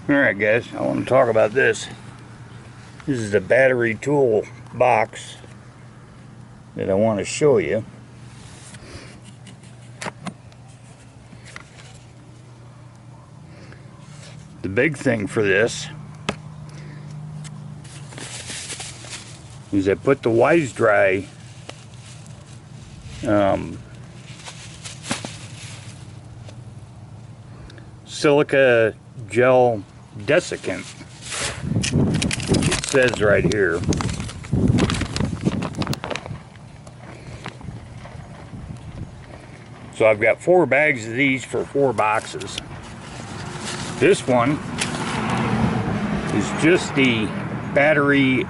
Alright guys, I want to talk about this. This is the battery tool box that I want to show you. The big thing for this is I put the Wise Dry silica gel desiccant. It says right here. So I've got 4 bags of these for 4 boxes. This one is just the battery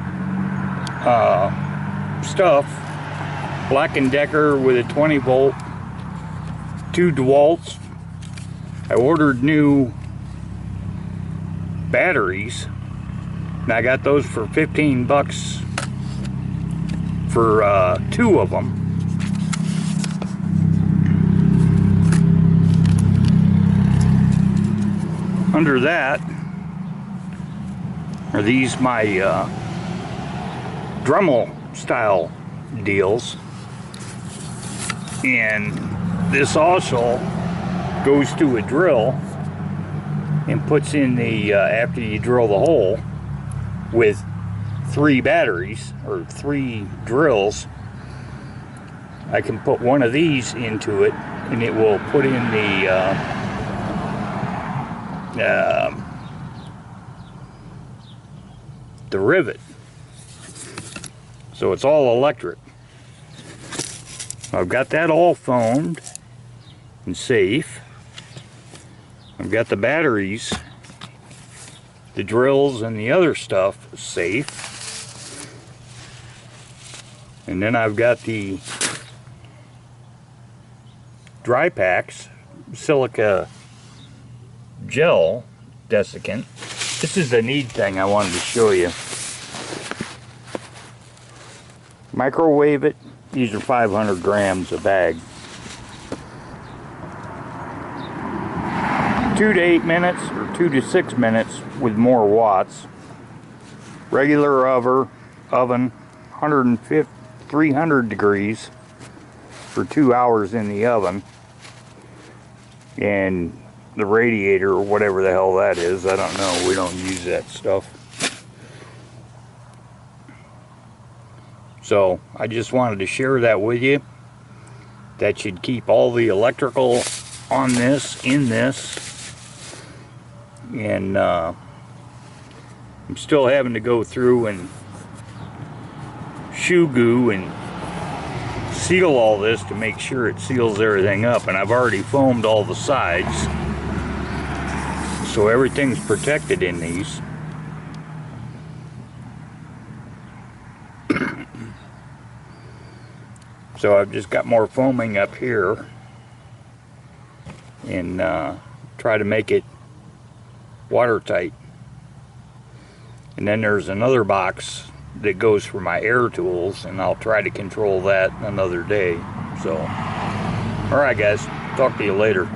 stuff, Black & Decker with a 20 volt, 2 DeWalt's. I ordered new batteries and I got those for 15 bucks for 2 of them. Under that are these my Dremel style deals, and this also goes to a drill and puts in the after you drill the hole with 3 batteries or 3 drills. I can put one of these into it and it will put in the rivet. So it's all electric. I've got that all foamed and safe. I've got the batteries, the drills, and the other stuff safe. And then I've got the dry packs, silica gel desiccant. This is the neat thing I wanted to show you. Microwave it. These are 500 grams a bag. 2 to 8 minutes or 2 to 6 minutes with more watts. Regular oven 150, 300 degrees for 2 hours in the oven. And the radiator or whatever the hell that is, I don't know, we don't use that stuff. So I just wanted to share that with you. That should keep all the electrical on this, in this. And I'm still having to go through and shoe glue and seal all this to make sure it seals everything up. And I've already foamed all the sides, so everything's protected in these. So I've just got more foaming up here and try to make it watertight. And then there's another box that goes for my air tools, and I'll try to control that another day. So, alright guys, talk to you later.